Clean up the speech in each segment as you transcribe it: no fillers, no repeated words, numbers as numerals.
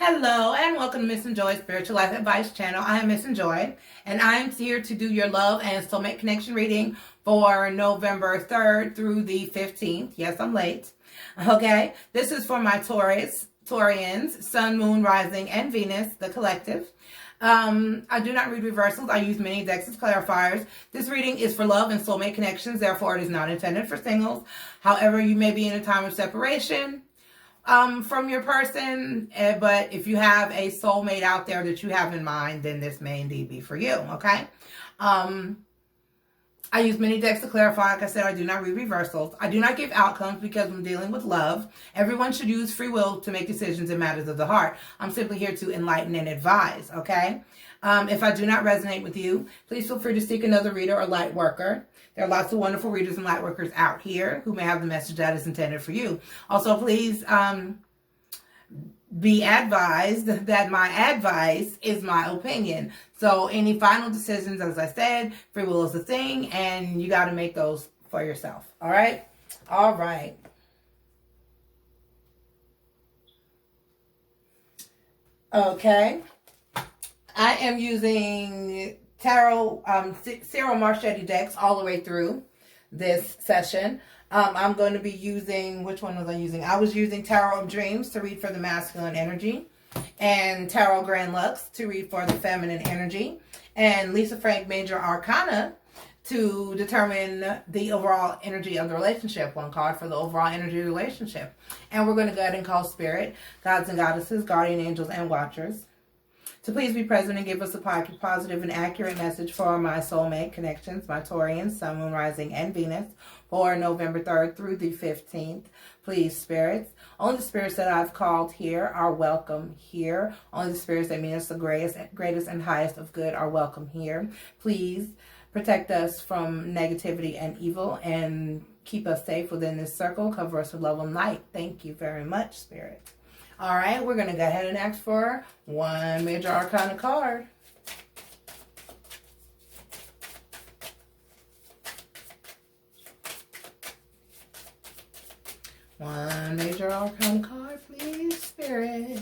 Hello and welcome to Missn Joy Spiritual Life Advice Channel. I am Missn Joy and I'm here to do your love and soulmate connection reading for November 3rd through the 15th. Yes, I'm late. Okay, this is for my Taurians, Sun, Moon, Rising, and Venus, the collective. I do not read reversals. I use many decks as clarifiers. This reading is for love and soulmate connections. Therefore, it is not intended for singles. However, you may be in a time of separation from your person, but if you have a soulmate out there that you have in mind, then this may indeed be for you. Okay. I use many decks to clarify. Like I said, I do not read reversals. I do not give outcomes because I'm dealing with love. Everyone should use free will to make decisions in matters of the heart. I'm simply here to enlighten and advise, okay? If I do not resonate with you, please feel free to seek another reader or light worker. There are lots of wonderful readers and light workers out here who may have the message that is intended for you. Also, please be advised that my advice is my opinion. So any final decisions, as I said, free will is a thing, and you got to make those for yourself. All right? All right. Okay. I am using tarot, Cyril Marchetti decks all the way through this session. I'm going to be using, which one was I using? I was using Tarot of Dreams to read for the masculine energy, and Tarot Grand Lux to read for the feminine energy, and Lisa Frank Major Arcana to determine the overall energy of the relationship. One card for the overall energy of the relationship. And we're going to go ahead and call Spirit, gods and goddesses, guardian angels, and watchers to please be present and give us a positive and accurate message for my soulmate connections, my Taurians, Sun, Moon, Rising, and Venus for November 3rd through the 15th. Please, spirits. Only the spirits that I've called here are welcome here. Only the spirits that mean us the greatest and highest of good are welcome here. Please protect us from negativity and evil and keep us safe within this circle. Cover us with love and light. Thank you very much, Spirit. All right, we're going to go ahead and ask for one major arcana card. One major arcana card, please, Spirit.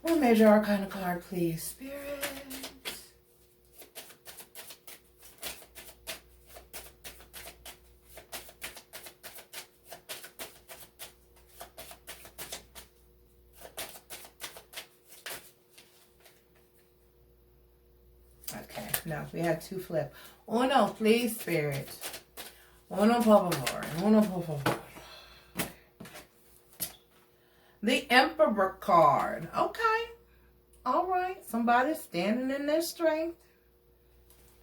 One major arcana card, please, Spirit. Okay, no, we had two flip. Uno, please, Spirit. Uno, por favor. Uno, por favor. The Emperor card. Okay. All right. Somebody's standing in their strength.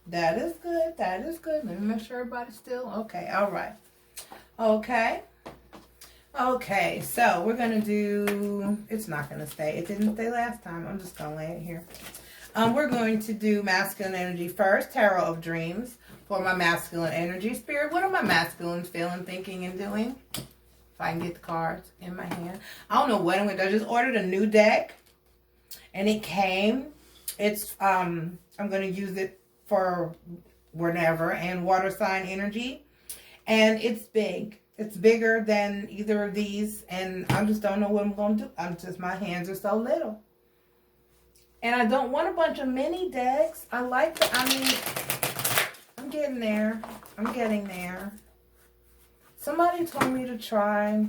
That is good. That is good. Let me make sure everybody's still. Okay. All right. Okay. Okay. So we're going to do. It's not going to stay. It didn't stay last time. I'm just going to lay it here. We're going to do masculine energy first. Tarot of Dreams for my masculine energy. Spirit, what are my masculines feeling, thinking, and doing? If I can get the cards in my hand. I don't know what I'm going to do. I just ordered a new deck, and it came. It's I'm going to use it for whenever, and water sign energy. And it's big. It's bigger than either of these, and I just don't know what I'm going to do. My hands are so little. And I don't want a bunch of mini decks. I'm getting there. I'm getting there. Somebody told me to try.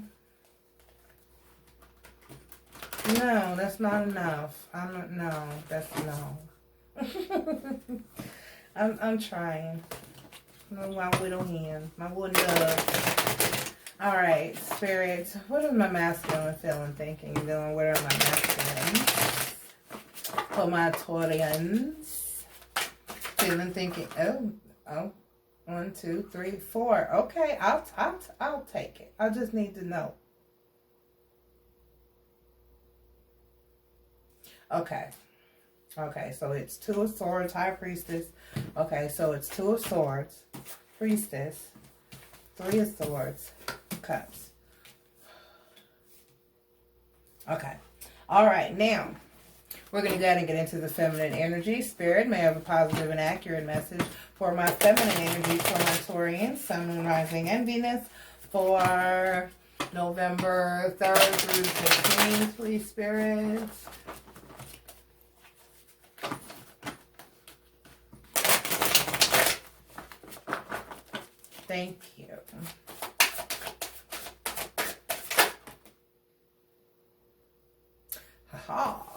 No, that's not enough. No, that's no. I'm trying. My little hand. My wooden dove. All right, Spirit. What is my masculine feeling, thinking, doing? What are my masculines? For my Taurians, feeling, thinking, oh, 1, 2, 3, 4. Okay, I'll take it. I just need to know. Okay, so it's 2 of Swords, High Priestess. Okay, so it's 2 of Swords, Priestess, 3 of Swords, Cups. Okay, all right, now. We're going to go ahead and get into the feminine energy. Spirit, may I have a positive and accurate message for my feminine energy for my Taurians, Sun, Moon, Rising, and Venus for November 3rd through 15th, please, spirits. Thank you. Ha-ha.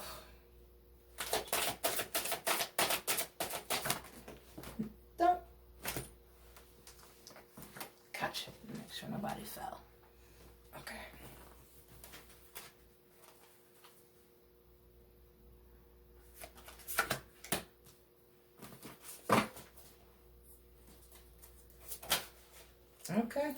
Don't catch it. Make sure nobody fell. Okay. Okay.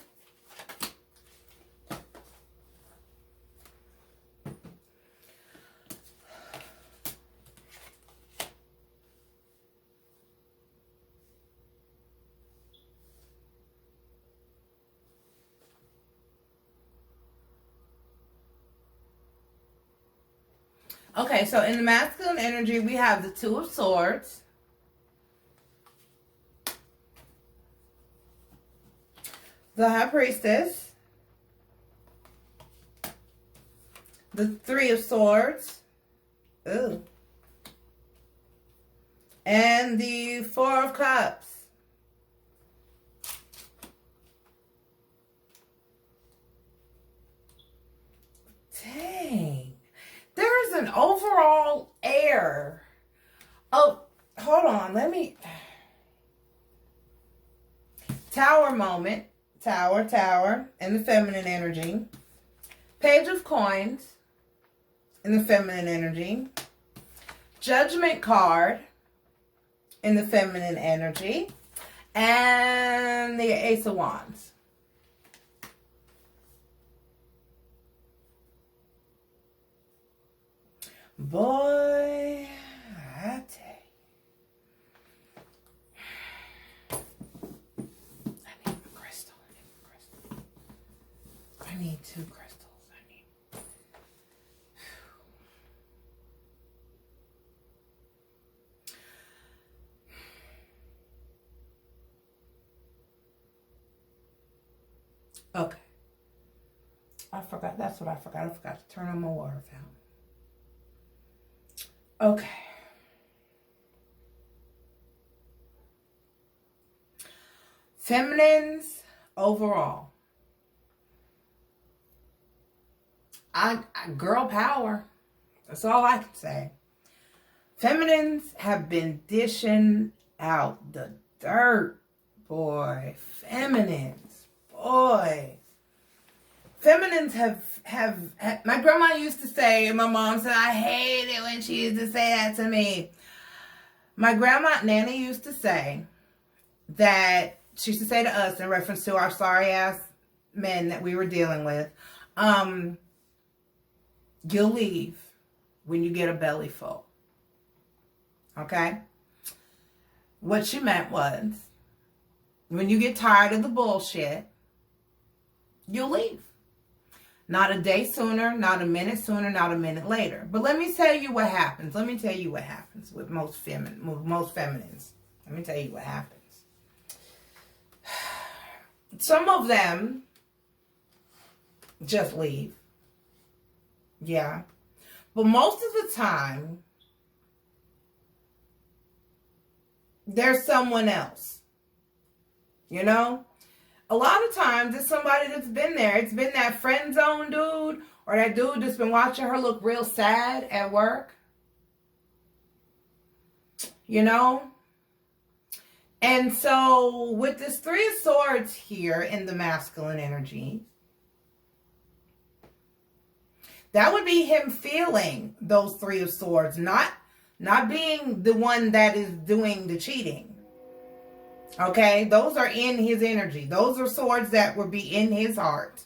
Okay, so in the masculine energy, we have the Two of Swords, the High Priestess, the Three of Swords, ooh, and the Four of Cups. Dang. There's an overall air. Oh, hold on. Let me. Tower moment. Tower. In the feminine energy. Page of Coins. In the feminine energy. Judgment card. In the feminine energy. And the Ace of Wands. Boy, I tell you. I need a crystal. I need 2 crystals. Okay. I forgot. That's what I forgot. I forgot to turn on my water fountain. Okay. Feminines overall. Girl power. That's all I can say. Feminines have been dishing out the dirt, boy. Feminines, boy. Feminines have my grandma used to say, and my mom said, I hate it when she used to say that to me. My grandma, Nanny, used to say that, she used to say to us in reference to our sorry ass men that we were dealing with, you'll leave when you get a belly full. Okay? What she meant was, when you get tired of the bullshit, you'll leave. Not a day sooner, not a minute sooner, not a minute later. But let me tell you what happens. Let me tell you what happens with most feminines. Let me tell you what happens. Some of them just leave. Yeah. But most of the time, there's someone else. You know? A lot of times, it's somebody that's been there. It's been that friend zone dude, or that dude that's been watching her look real sad at work. You know? And so, with this Three of Swords here in the masculine energy, that would be him feeling those Three of Swords, not being the one that is doing the cheating. Okay, those are in his energy. Those are swords that would be in his heart.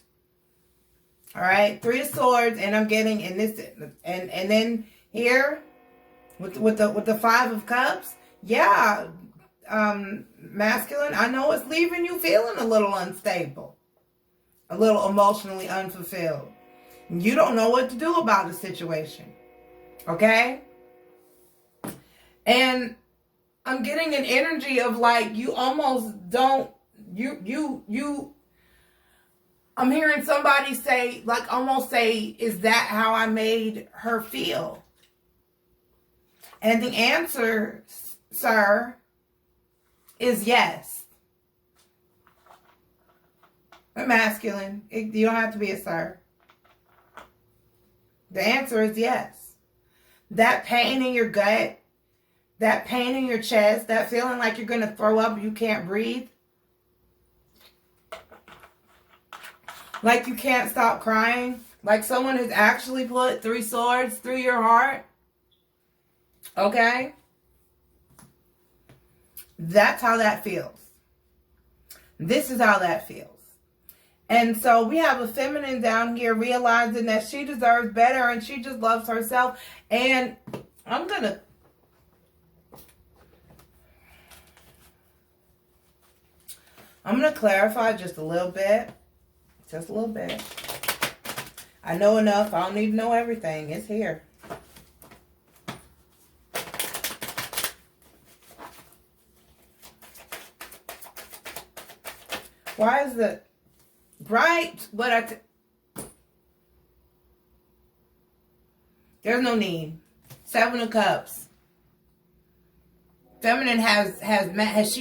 All right, Three of Swords, and I'm getting in this, and then here with the Five of Cups. Yeah, masculine. I know it's leaving you feeling a little unstable, a little emotionally unfulfilled. You don't know what to do about the situation. Okay, and I'm getting an energy of like, you almost don't, I'm hearing somebody say, like almost say, is that how I made her feel? And the answer, sir, is yes. A masculine. You don't have to be a sir. The answer is yes. That pain in your gut, that pain in your chest, that feeling like you're going to throw up and you can't breathe, like you can't stop crying, like someone has actually put 3 swords through your heart, okay? That's how that feels. This is how that feels. And so we have a feminine down here realizing that she deserves better and she just loves herself. And I'm going to clarify just a little bit. Just a little bit. I know enough. I don't need to know everything. It's here. Why is the... Right, but there's no need. 7 of Cups. Feminine has many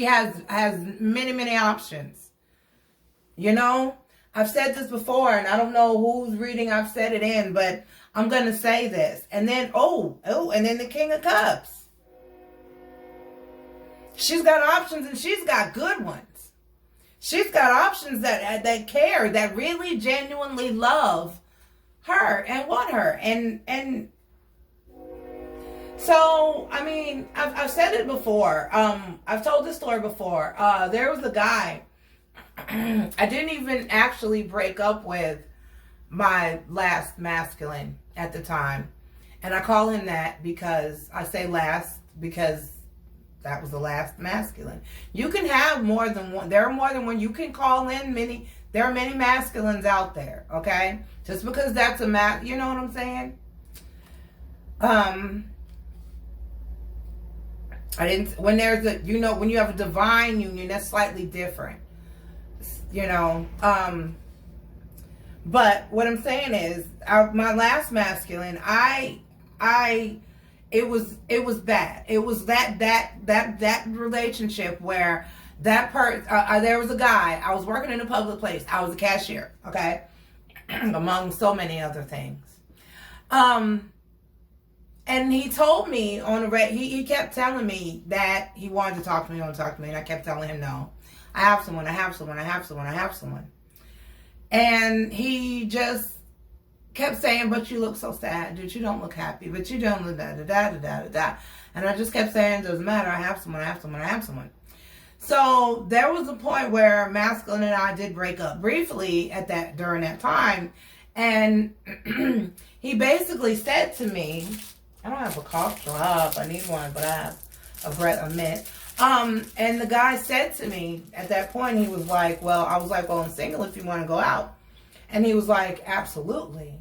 options. You know, I've said this before, and I don't know whose reading I've said it in, but I'm gonna say this. And then and then the King of Cups. She's got options, and she's got good ones. She's got options that care, that really genuinely love her and want her. And so, I mean, I've said it before. I've told this story before. There was a guy. I didn't even actually break up with my last masculine at the time. And I call him that because I say last because that was the last masculine. You can have more than one. There are more than one. You can call in many. There are many masculines out there. Okay, just because that's a you know what I'm saying? I didn't. When there's a, you know, when you have a divine union, that's slightly different. You know. But what I'm saying is, my last masculine, it was bad. It was that relationship where that there was a guy. I was working in a public place. I was a cashier, okay, among so many other things. And he told me on the he kept telling me that he wanted to talk to me, and I kept telling him no. I have someone. And he just kept saying, but you look so sad, dude. You don't look happy, but you don't look da. And I just kept saying, doesn't matter. I have someone. So there was a point where masculine and I did break up briefly during that time. And he basically said to me, I don't have a cough drop. I need one, but I have a mint. And the guy said to me at that point, he was like, I was like, I'm single if you want to go out. And he was like, absolutely.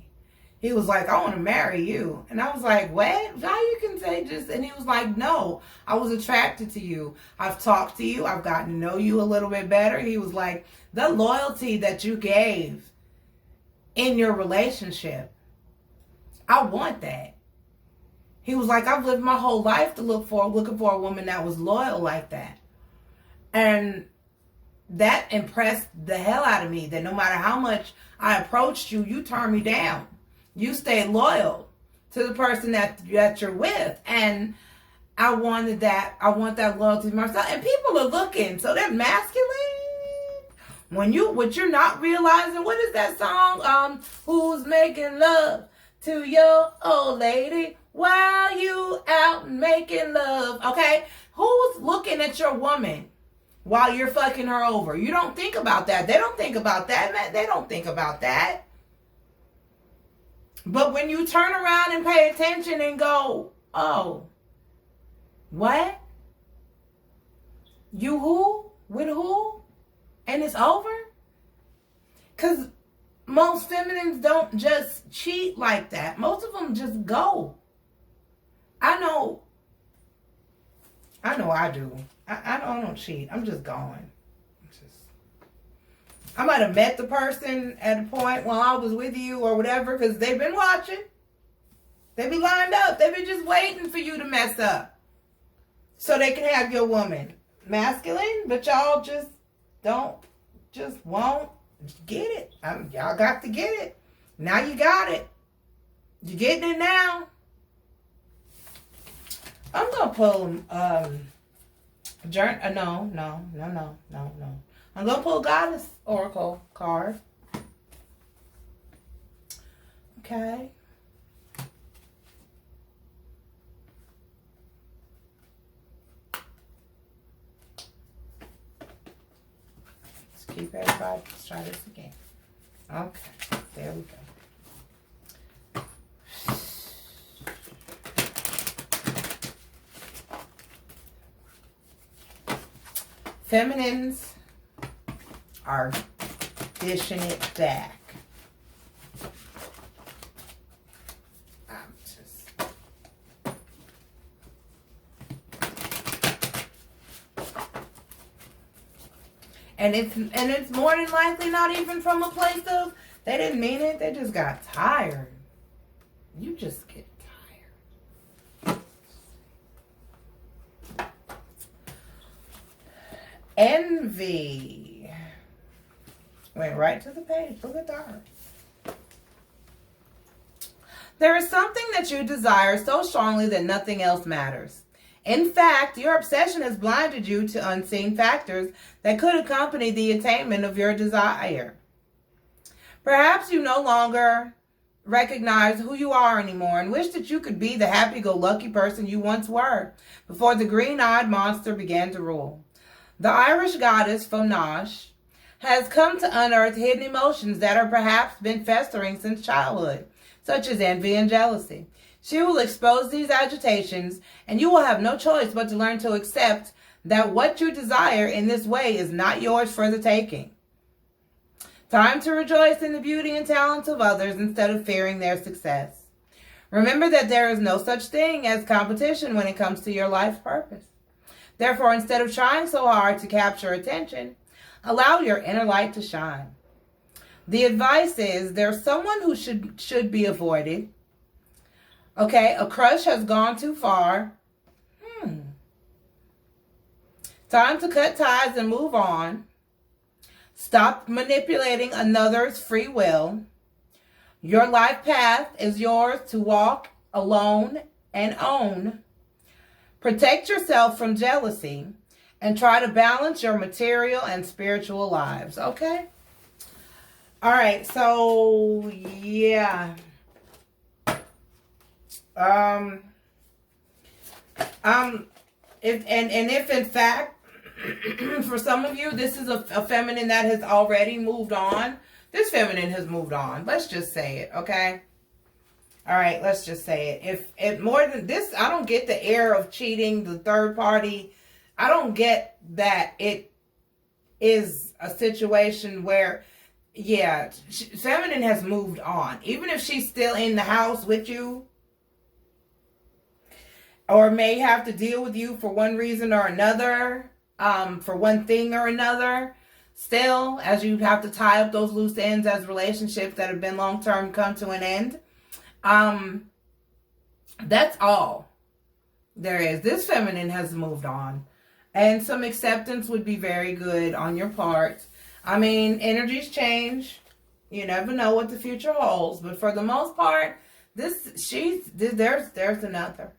He was like, I want to marry you. And I was like, what? How you can say just? And he was like, no, I was attracted to you. I've talked to you. I've gotten to know you a little bit better. He was like, the loyalty that you gave in your relationship, I want that. He was like, I've lived my whole life looking for a woman that was loyal like that. And that impressed the hell out of me, that no matter how much I approached you, you turned me down. You stayed loyal to the person that you're with. And I wanted that. I want that loyalty to myself. And people are looking. So they're masculine. What you're not realizing, what is that song? Who's making love to your old lady while you out making love? Okay? Who's looking at your woman while you're fucking her over? You don't think about that. They don't think about that, man. They don't think about that. But when you turn around and pay attention and go, oh, what? You who? With who? And it's over? Because most feminines don't just cheat like that. Most of them just go. I know I do. I don't cheat. I'm just going. I might have met the person at a point while I was with you or whatever, because they've been watching. They be lined up. They be just waiting for you to mess up so they can have your woman. Masculine, but y'all just won't get it. Y'all got to get it. Now you got it. You're getting it now. I'm going to pull, no. I'm going to pull Goddess Oracle card. Okay. Let's keep everybody. Let's try this again. Okay. There we go. Feminines are dishing it back. And it's more than likely not even from a place of they didn't mean it. They just got tired. You just get tired. Envy. Went right to the page. Look at that. There is something that you desire so strongly that nothing else matters. In fact, your obsession has blinded you to unseen factors that could accompany the attainment of your desire. Perhaps you no longer recognize who you are anymore and wish that you could be the happy-go-lucky person you once were before the green-eyed monster began to rule. The Irish goddess Patronage has come to unearth hidden emotions that are perhaps been festering since childhood, such as envy and jealousy. She will expose these agitations, and you will have no choice but to learn to accept that what you desire in this way is not yours for the taking. Time to rejoice in the beauty and talents of others instead of fearing their success. Remember that there is no such thing as competition when it comes to your life's purpose. Therefore, instead of trying so hard to capture attention, allow your inner light to shine. The advice is there's someone who should be avoided. Okay, a crush has gone too far. Time to cut ties and move on. Stop manipulating another's free will. Your life path is yours to walk alone and own. Protect yourself from jealousy and try to balance your material and spiritual lives. Okay? All right, so yeah. If in fact, for some of you, this is a feminine that has already moved on. This feminine has moved on. Let's just say it, okay? All right, let's just say it. If it more than this, I don't get the air of cheating, the third party. I don't get that it is a situation where, yeah, feminine has moved on. Even if she's still in the house with you, or may have to deal with you for one reason or another, for one thing or another. Still, as you have to tie up those loose ends as relationships that have been long-term come to an end. That's all there is. This feminine has moved on. And some acceptance would be very good on your part. I mean, energies change. You never know what the future holds. But for the most part, there's another.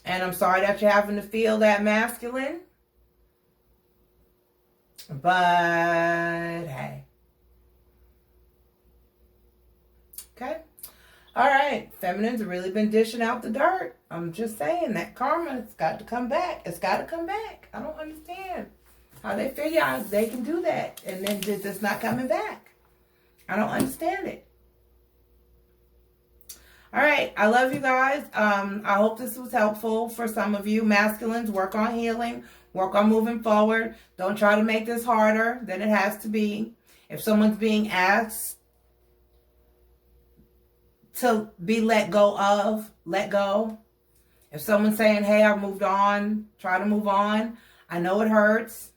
And I'm sorry that you're having to feel that masculine. But hey. Okay. All right. Feminines have really been dishing out the dirt. I'm just saying that karma, it's got to come back. It's got to come back. I don't understand how they figure out they can do that. And then it's not coming back. I don't understand it. All right. I love you guys. I hope this was helpful for some of you. Masculines, work on healing. Work on moving forward. Don't try to make this harder than it has to be. If someone's being asked to be let go of, let go. If someone's saying, hey, I've moved on, try to move on. I know it hurts.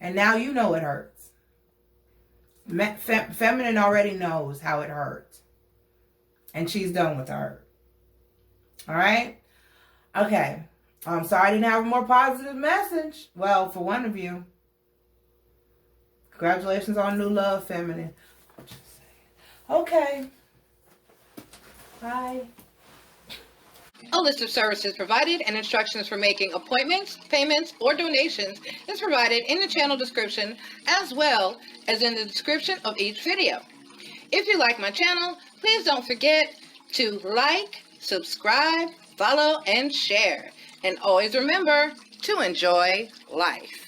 And now you know it hurts. Feminine already knows how it hurts. And she's done with the hurt. All right? Okay. I'm sorry I didn't have a more positive message. Well, for one of you. Congratulations on new love, feminine. Okay. Bye. A list of services provided and instructions for making appointments, payments, or donations is provided in the channel description as well as in the description of each video. If you like my channel, please don't forget to like, subscribe, follow, and share. And always remember to enjoy life.